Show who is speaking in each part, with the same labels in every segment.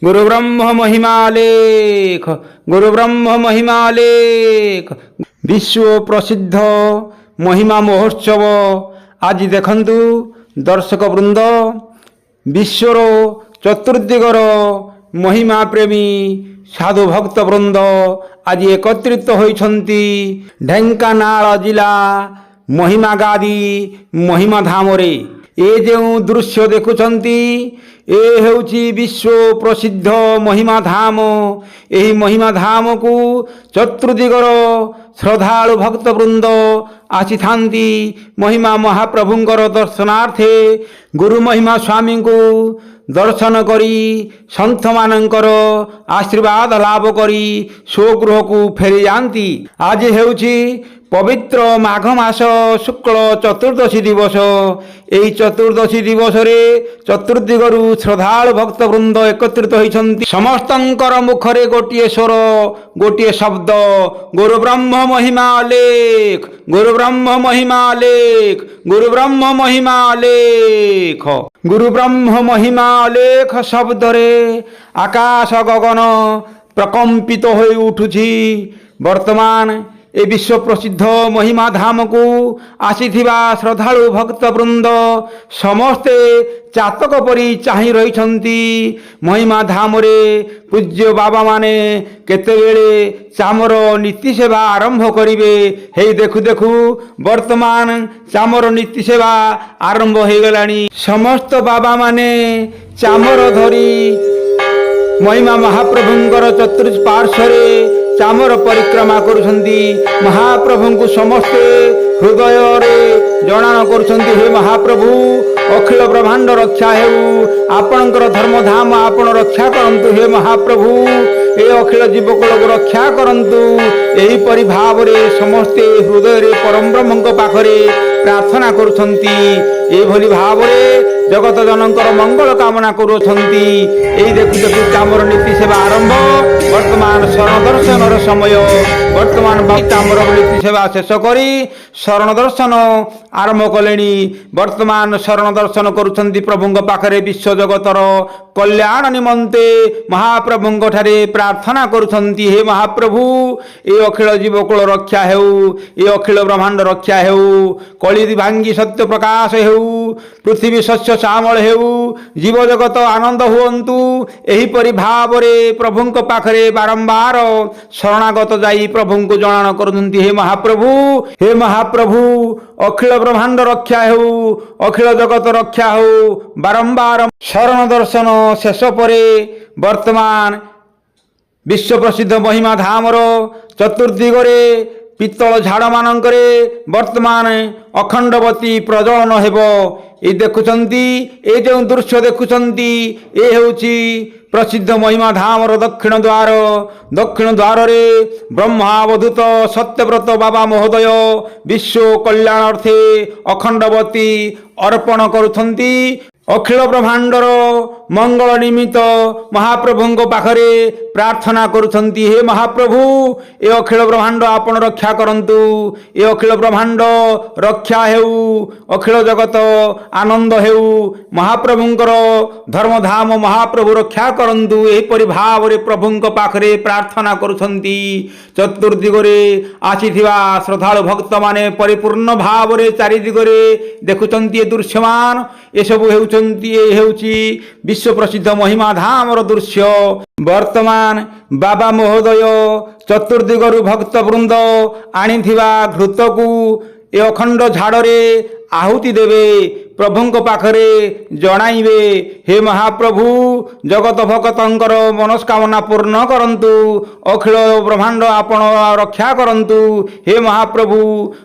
Speaker 1: गुरु ब्रह्म महिमालेख, गुरु ब्रह्म महिमालेख। विश्व प्रसिद्ध महिमा महोत्सव आज देखंतु दर्शक वृंद विश्वर चतुर्दिगर महिमा प्रेमी साधु भक्त वृंद आज एकत्रित होइछंती ढेंकानाल जिला महिमा गादी महिमा धाम रे। ए जो दृश्य देखुछंती ए हेउची विश्व प्रसिद्ध महिमा धाम। एही महिमा धाम को चतुर्दिगर श्रद्धालु भक्त वृंद आसी थांती महिमा महाप्रभुंकर दर्शनार्थे। गुरु महिमा स्वामी को दर्शन करी संत मानकर आशीर्वाद लाभ करी स्वगृह को फेरी जाती। आज हेउची पवित्र माघ मास शुक्ल चतुर्दशी दिवस। एही चतुर्दशी दिवस रे चतुर्दिगरु श्रद्धालु भक्त वृंद एकत्रित होइछंती। समस्तंकर मुखरे गोटिए स्वर गोटिए शब्द गुरु ब्रह्म महिमालेख, गुरु ब्रह्म महिमालेख, गुरु ब्रह्म महिमालेख। गुरु ब्रह्म महिमालेख शब्द रे आकाश गगन प्रकंपित होई उठुछि। वर्तमान ए विश्व प्रसिद्ध महिमा धाम को आसीथिबा श्रद्धालु भक्त वृंद समस्ते चातक परी चाहि रहिछंती। महिमा धाम रे पूज्य बाबा माने केतेबेले चामर नीति सेवा आरंभ करिवे। हे देखु देखु वर्तमान चामर नीति सेवा आरंभ हो गलानी। समस्त बाबा माने चामर धरी महिमा महाप्रभुंकर चतुर्पार्श्वरे चामर परिक्रमा करुछंती। महाप्रभु को समस्ते हृदय रे जणान करुछंती। हे महाप्रभु अखिल ब्रह्मांड रक्षा हेउ, आपणकर धर्मधाम आपण रक्षा करंतु। हे महाप्रभु ए अखिल जीवकुल को रक्षा करंतु। एही परि भाव रे समस्ते हृदय रे परम ब्रह्मंक पाखरे प्रार्थना करुछंती। ए भली भाव रे जगत जनकर मंगल कामना करुछंती। एही देखु देखु चामर नीति सेवा आरंभ। वर्तमान शरण दर्शन समय। वर्तमान चामर नीति सेवा शेष करी शरण दर्शन आरंभ कलेनी। वर्तमान शरण दर्शन करुछंती प्रभुंक पाखरे विश्व जगतर कल्याण निमंते महाप्रभुंक ठारे प्रार्थना करुछंती। हे महाप्रभु ए अखिल जीवकुल रक्षा हेउ, ए अखिल ब्रह्मांड रक्षा हेउ, कली भांगी सत्य प्रकाश हेउ, पृथ्वी शस्य श्यामल हेउ, जीव जगत आनंद हुअन्तु। एही परि भाव रे प्रभुंक पाखरे बारंबार शरणागत जाई प्रभुंक जणान करुछंती। हे महाप्रभु, हे महाप्रभु अखिल ब्रह्मांड रक्षा हेउ, अखिल जगत रक्षा हो। बारंबार शरण दर्शन शेष परे वर्तमान विश्व प्रसिद्ध महिमा धामर चतुर्दिगरे पित्तल झाड़ मानकरे वर्तमान अखंडवती प्रज्वलन हेब। ये देखुछंती ए जो दृश्य देखुछंती ए हेउची प्रसिद्ध महिमा धामर दक्षिण द्वार। दक्षिण द्वार रे ब्रह्मावधूत सत्यव्रत बाबा महोदय विश्व कल्याणार्थे अखंडवती अर्पण करुछंती। अखिल ब्रह्मांडर मंगल निमित्त महाप्रभुंक पाखरे प्रार्थना करुछंती। हे महाप्रभु ए अखिल ब्रह्मांड आपण रक्षा करंतु। ए अखिल ब्रह्मांड रक्षा हेउ, अखिल जगत आनंद हेउ। महाप्रभुंकर धर्मधाम महाप्रभु रक्षा करंतु। एही परि भाव रे प्रभुंक पाखरे प्रार्थना करुछंती। चतुर्दिगरे आसीथिबा श्रद्धालु भक्त माने परिपूर्ण भाव रे चारि दिगरे देखुछंती। ए दृश्यमान ए सब हेउछंती। ए हेउची विश्व प्रसिद्ध महिमा धामर दृश्य। वर्तमान बाबा महोदय चतुर्दिगरु भक्त वृंद आनिथिबा घृत को ए अखंड झाड़े आहुति देवे प्रभुंक पाखरे जणाइबे। हे महाप्रभु जगत भक्तंकर मनस्कामना पूर्ण करंतु। अखिल ब्रह्मांड आपण रक्षा करंतु। हे महाप्रभु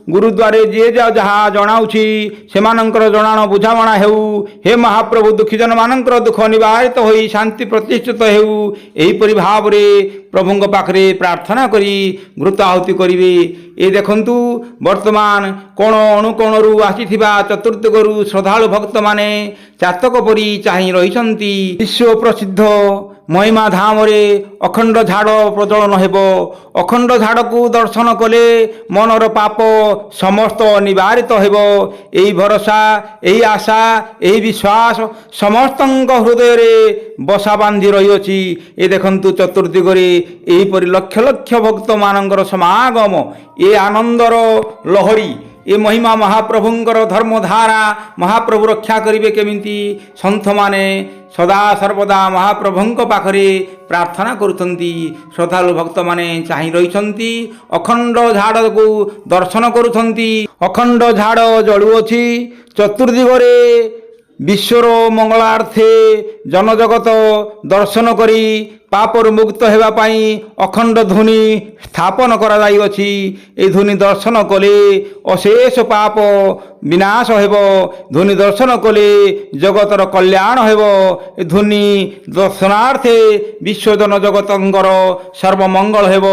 Speaker 1: गुरुद्वारे जे जहा जणाउछि सेमानंकर जणाण बुझामणा हेउ। हे महाप्रभु दुखीजन मानंकर दुख निवारित होई शांति प्रतिष्ठित हेउ। एही परि भाव रे प्रभुंक पाखरे प्रार्थना करी घृत आहुति करिवे। ए देखंतु वर्तमान कोण अणुकोणरू आसीथिबा चतुर्दिगरु श्रद्धालु भक्त माने चातक परी चाहि रहिछंती। विश्व प्रसिद्ध ମହିମା ଧାମରେ ଅଖଣ୍ଡ ଝାଡ଼ ପ୍ରଜ୍ୱଳନ ହେବ। ଅଖଣ୍ଡ ଝାଡ଼କୁ ଦର୍ଶନ କଲେ ମନର ପାପ ସମସ୍ତ ନିବାରିତ ହେବ। ଏହି ଭରସା, ଏହି ଆଶା, ଏହି ବିଶ୍ୱାସ ସମସ୍ତଙ୍କ ହୃଦୟରେ ବସା ବାନ୍ଧି ରହିଅଛି। ଏ ଦେଖନ୍ତୁ ଚତୁର୍ଦିଗରେ ଏହିପରି ଲକ୍ଷ ଲକ୍ଷ ଭକ୍ତମାନଙ୍କର ସମାଗମ, ଏ ଆନନ୍ଦର ଲହରୀ, ଏ ମହିମା ମହାପ୍ରଭୁଙ୍କର ଧର୍ମଧାରା ମହାପ୍ରଭୁ ରକ୍ଷା କରିବେ କେମିତି? ସନ୍ଥମାନେ ସଦା ସର୍ବଦା ମହାପ୍ରଭୁଙ୍କ ପାଖରେ ପ୍ରାର୍ଥନା କରୁଛନ୍ତି। ଶ୍ରଦ୍ଧାଳୁ ଭକ୍ତମାନେ ଚାହିଁ ରହିଛନ୍ତି, ଅଖଣ୍ଡ ଝାଡ଼କୁ ଦର୍ଶନ କରୁଛନ୍ତି। ଅଖଣ୍ଡ ଝାଡ଼ ଜଳୁଅଛି ଚତୁର୍ଦିଗରେ ବିଶ୍ୱର ମଙ୍ଗଳାର୍ଥେ ଜନଜଗତ ଦର୍ଶନ କରି ପାପରୁ ମୁକ୍ତ ହେବା ପାଇଁ ଅଖଣ୍ଡ ଧ୍ୱନି ସ୍ଥାପନ କରାଯାଇଅଛି। ଏହି ଧ୍ୱନି ଦର୍ଶନ କଲେ ଅଶେଷ ପାପ ବିନାଶ ହେବ। ଧ୍ୱନି ଦର୍ଶନ କଲେ ଜଗତର କଲ୍ୟାଣ ହେବ। ଏ ଧ୍ୱନି ଦର୍ଶନାର୍ଥେ ବିଶ୍ୱ ଜନଜଗତଙ୍କର ସର୍ବମଙ୍ଗଳ ହେବ।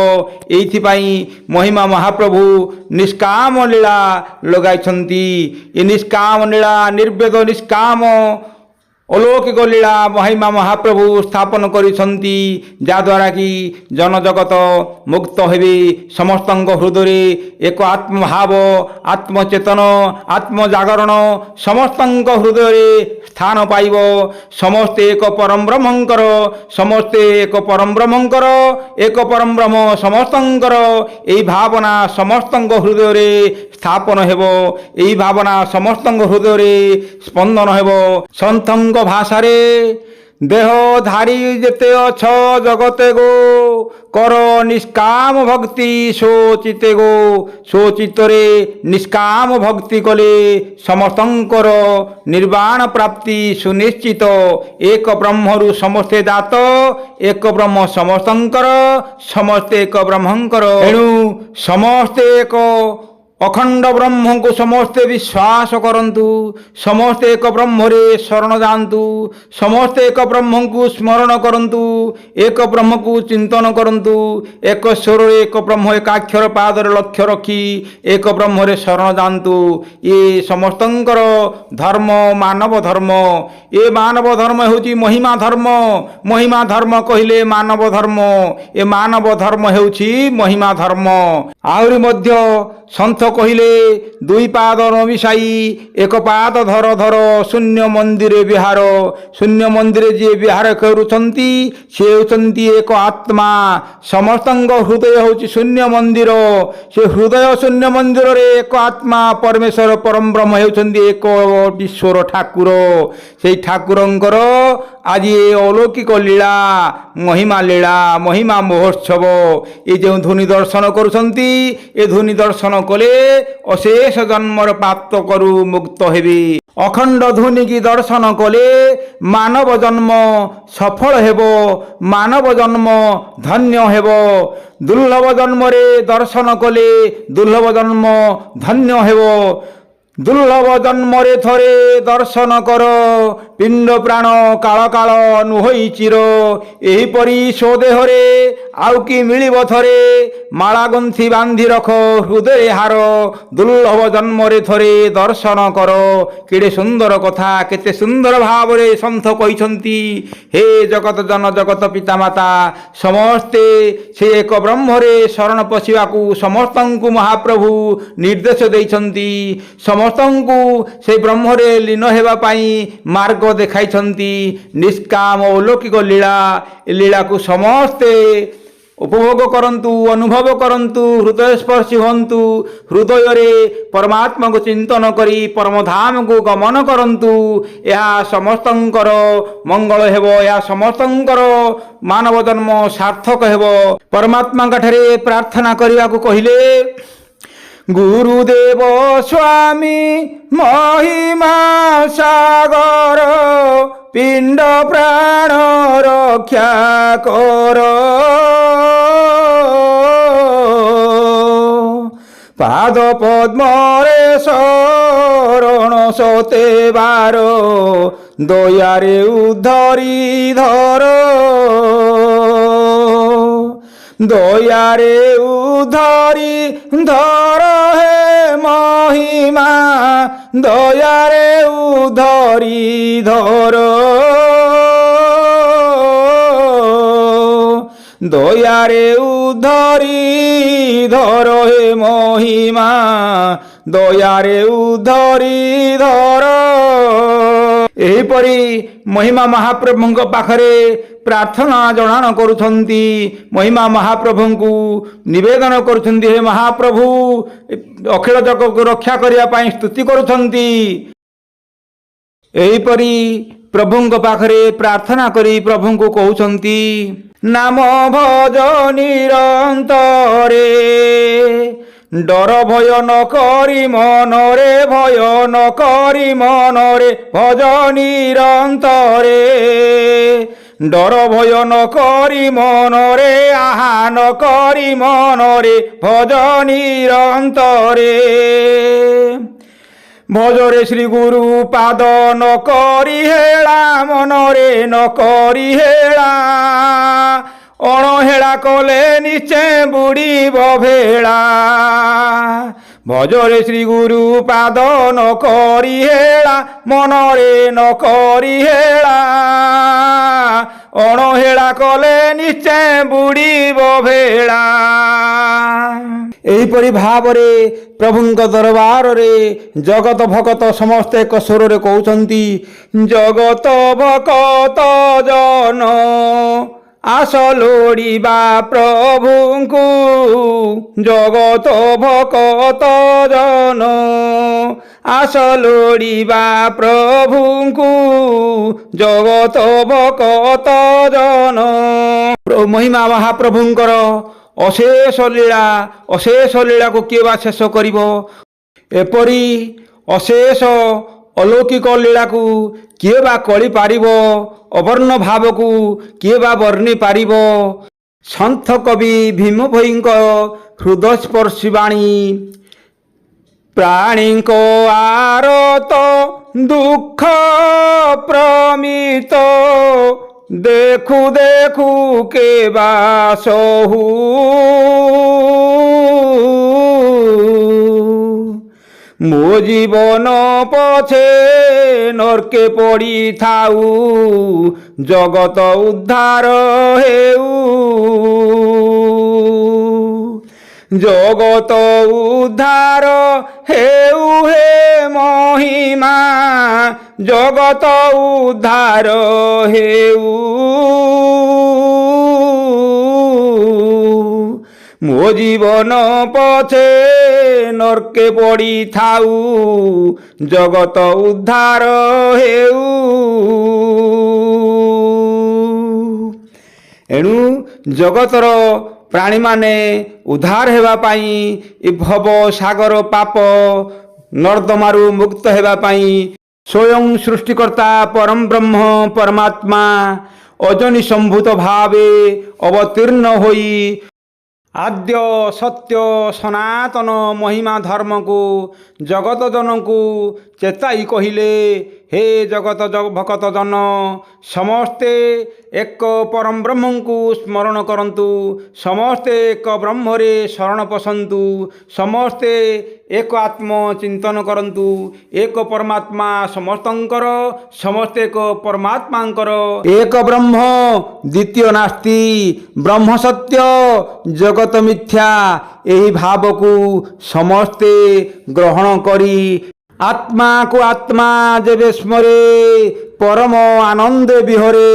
Speaker 1: ଏଇଥିପାଇଁ ମହିମା ମହାପ୍ରଭୁ ନିଷ୍କାମ ଲୀଳା ଲଗାଇଛନ୍ତି। ଏ ନିଷ୍କାମ ଲୀଳା ନିର୍ବେଦ ନିଷ୍କାମ अलौकिक लीला महिमा महाप्रभु स्थापन करिसंती, जाद्वारा कि जनजगत मुक्त हेबे। समस्त हृदय एक आत्मभाव, आत्मचेतन, आत्मजागरण समस्त हृदय स्थान पाइब। समस्ते एक परम ब्रह्मंकर, समस्ते एक परम ब्रह्मंकर, एक परम ब्रह्म समस्तंकर एई भावना समस्त हृदय स्थापन हेब। एई भावना समस्त हृदय स्पंदन हेब। सन्थंग भाषारे देहधारी जेते अछ जगते गो, कर निष्काम भक्ति सोचिते गो। सोचितरे निष्काम भक्ति कले समस्तंकर निर्वाण प्राप्ति सुनिश्चित। एक ब्रह्मरु समस्ते दात, एक ब्रह्म समस्तंकर, समस्ते एक ब्रह्मंकर। एणु समस्ते एक अखंड ब्रह्म को समस्ते विश्वास करंतु, समस्ते एक ब्रह्मरे शरण जातु, समस्ते एक ब्रह्म को स्मरण करंतु, एक ब्रह्म को चिंतन करंतु। एक स्वर एक ब्रह्म एकाक्षर पादर लक्ष्य रखी एक ब्रह्मरे शरण जातु। ये समस्तंकर धर्म मानव धर्म। ये मानव धर्म हेउची महिमा धर्म। महिमा धर्म कहिले मानव धर्म। ये मानव धर्म हेउची महिमा धर्म। आहुरी मध्य सन्थ कहिले दुई पाद न मिसाई एक पाद धर धर शून्य मंदिर विहार। शून्य मंदिर जी विहार करुछंती से हेउछंती एक आत्मा। समस्त हृदय होची शून्य मंदिर। से हृदय शून्य मंदिर रे एक आत्मा परमेश्वर परम ब्रह्म हेउछंती एक ईश्वर ठाकुर। से ठाकुरंकर आज अलौकिक लीला महिमा लीला महिमा महोत्सव। ये जो ध्वनि दर्शन करुछंती, ए ध्वनि दर्शन कले अशेष जन्मर प्राप्त करु मुक्त हेबे। अखंड ध्वनि की दर्शन कले मानव जन्म सफल हेबो, मानव जन्म धन्य हेबो। दुर्लभ जन्म रे दर्शन कले दुर्लभ जन्म धन्य हेबो। दुर्लभ जन्म रे थरे दर्शन कर, पिंड प्राण काल काल नुहई चिर। एहीपरि स्वदेह रे आउ कि मिलिब थरे, माला गंथि बांधि रख हृदय हार। दुर्लभ जन्म रे थरे दर्शन कर। केडे सुंदर कथा, केते सुंदर भाव रे संत कहिसंती। हे जगत जन जगत पिता माता समस्ते से एक ब्रह्म रे शरण पशिबाकू समस्तंकु महाप्रभु निर्देश दैछंती। समस्तंकु से ब्रह्म रे लीन हेबा पाई मार्ग देखाइछंती। निष्काम अलौकिक लीला, लीला को समस्ते उपभोग करंतु, अनुभव करंतु, हृदय स्पर्शी हंतु। हृदय रे परमात्मा को चिंतन करी परम धाम को गमन करंतु। यह समस्तंकर मंगल हेबो। यह समस्तंकर मानव जन्म सार्थक हेबो। परमात्मा ठारे प्रार्थना करिया को कहिले, गुरुदेव स्वामी महिमा सागर, पिंड प्राण रक्षा कर। पाद पद्म रे शरण सते बार, दयारे उद्धरी धर। दयारे उद्धरी धर हे महिमा, दयारे उद्धरी धर। ଦୟାରେ ଉଦ୍ଧରି ଧର ହେ ମହିମା, ଦୟାରେ ଉଦ୍ଧରି ଧର। ଏହିପରି ମହିମା ମହାପ୍ରଭୁଙ୍କ ପାଖରେ ପ୍ରାର୍ଥନା ଜଣାଣ କରୁଛନ୍ତି। ମହିମା ମହାପ୍ରଭୁଙ୍କୁ ନିବେଦନ କରୁଛନ୍ତି, ହେ ମହାପ୍ରଭୁ ଅଖିଳ ଜଗତକୁ ରକ୍ଷା କରିବା ପାଇଁ ସ୍ତୁତି କରୁଛନ୍ତି। ଏହିପରି ପ୍ରଭୁଙ୍କ ପାଖରେ ପ୍ରାର୍ଥନା କରି ପ୍ରଭୁଙ୍କୁ କହୁଛନ୍ତି, ନାମ ଭଜ ନିରନ୍ତରେ, ଡର ଭୟ ନ କରି ମନରେ, ଭୟ ନ କରି ମନରେ, ଭଜ ନିରନ୍ତରେ, ଡର ଭୟ ନ କରି ମନରେ, ଆହା ନ କରି ମନରେ, ଭଜ ନିରନ୍ତରେ। ଭଜରେ ଶ୍ରୀ ଗୁରୁ ପାଦ ନ କରି ହେଳା ମନରେ, ନ କରି ହେଳା, ଅଣହେଳା କଲେ ନିଶ୍ଚେ ବୁଡ଼ିବ ଭେଳା। ଭଜରେ ଶ୍ରୀ ଗୁରୁ ପାଦ ନ କରି ହେଳା ମନରେ, ନ କରି ହେଳା, ଅଣହେଳା କଲେ ନିଶ୍ଚେ ବୁଡ଼ିବ ଭେଳା। ଏହିପରି ଭାବରେ ପ୍ରଭୁଙ୍କ ଦରବାରରେ ଜଗତ ଭକତ ସମସ୍ତେ ଏକ ସ୍ୱରରେ କହୁଛନ୍ତି, ଜଗତ ଭକତ ଜନ ଆସ ଲୋଡ଼ିବା ପ୍ରଭୁଙ୍କୁ, ଜଗତ ଭକତ ଜନ ଆସ ଲୋଡ଼ିବା ପ୍ରଭୁଙ୍କୁ, ଜଗତ ଭକତ ଜନ। ମହିମା ମହାପ୍ରଭୁଙ୍କର ଅଶେଷ ଲୀଳା, ଅଶେଷ ଲୀଳାକୁ କିଏ ବା ଶେଷ କରିବ? ଏପରି ଅଶେଷ ଅଲୌକିକ ଲୀଳାକୁ କିଏ ବା କଳିପାରିବ? ଅବର୍ଣ୍ଣ ଭାବକୁ କିଏ ବା ବର୍ଣ୍ଣି ପାରିବ? ସନ୍ଥ କବି ଭୀମ ଭୋଇଙ୍କ ହୃଦୟସ୍ପର୍ଶୀ ବାଣୀ, ପ୍ରାଣୀଙ୍କ ଆରତ ଦୁଃଖ ପ୍ରମିତ, ଦେଖୁ ଦେଖୁ କେବା ସହୁ, ମୋ ଜୀବନ ପଛେ ନର୍କେ ପଡ଼ିଥାଉ, ଜଗତ ଉଦ୍ଧାର ହେଉ, ଜଗତ ଉଦ୍ଧାର ହେଉ ହେ ମହିମା, ଜଗତ ଉଦ୍ଧାର ହେଉ। ମୋ ଜୀବନ ପଛେ ନର୍କେ ପଡ଼ିଥାଉ, ଜଗତ ଉଦ୍ଧାର ହେଉ। ଏଣୁ ଜଗତର ପ୍ରାଣୀମାନେ ଉଦ୍ଧାର ହେବା ପାଇଁ, ଏ ଭବ ସାଗର ପାପ ନର୍ଦ୍ଦମାରୁ ମୁକ୍ତ ହେବା ପାଇଁ ସ୍ୱୟଂ ସୃଷ୍ଟିକର୍ତ୍ତା ପରମ ବ୍ରହ୍ମ ପରମାତ୍ମା ଅଜନି ସମ୍ଭୂତ ଭାବେ ଅବତୀର୍ଣ୍ଣ ହୋଇ ଆଦ୍ୟ ସତ୍ୟ ସନାତନ ମହିମା ଧର୍ମକୁ ଜଗତ ଜନଙ୍କୁ ଚେତାଇ କହିଲେ, ହେ ଜଗତ ଭକତ ଜନ, ସମସ୍ତେ ଏକ ପରମ ବ୍ରହ୍ମଙ୍କୁ ସ୍ମରଣ କରନ୍ତୁ, ସମସ୍ତେ ଏକ ବ୍ରହ୍ମରେ ଶରଣ ପଶନ୍ତୁ, ସମସ୍ତେ ଏକ ଆତ୍ମ ଚିନ୍ତନ କରନ୍ତୁ, ଏକ ପରମାତ୍ମା ସମସ୍ତଙ୍କର, ସମସ୍ତେ ଏକ ପରମାତ୍ମାଙ୍କର, ଏକ ବ୍ରହ୍ମ ଦ୍ୱିତୀୟ ନାସ୍ତି, ବ୍ରହ୍ମ ସତ୍ୟ ଜଗତ ମିଥ୍ୟା, ଏହି ଭାବକୁ ସମସ୍ତେ ଗ୍ରହଣ କରି ଆତ୍ମାକୁ ଆତ୍ମା ଯେବେ ସ୍ମରେ, ପରମ ଆନନ୍ଦ ବିହରେ,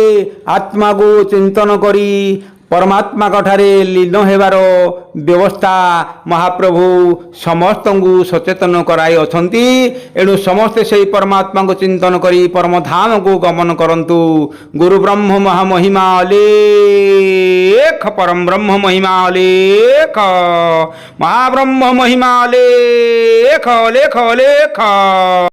Speaker 1: ଆତ୍ମାକୁ ଚିନ୍ତନ କରି ପରମାତ୍ମାଙ୍କଠାରେ ଲୀନ ହେବାର ବ୍ୟବସ୍ଥା ମହାପ୍ରଭୁ ସମସ୍ତଙ୍କୁ ସଚେତନ କରାଇ ଅଛନ୍ତି। ଏଣୁ ସମସ୍ତେ ସେହି ପରମାତ୍ମାଙ୍କୁ ଚିନ୍ତନ କରି ପରମଧାମକୁ ଗମନ କରନ୍ତୁ। ଗୁରୁ ବ୍ରହ୍ମ ମହାମହିମା ଲେଖ, ପରମ ବ୍ରହ୍ମ ମହିମା ଲେଖ, ମହାବ୍ରହ୍ମ ମହିମା ଲେଖ ଲେଖ ଲେଖ।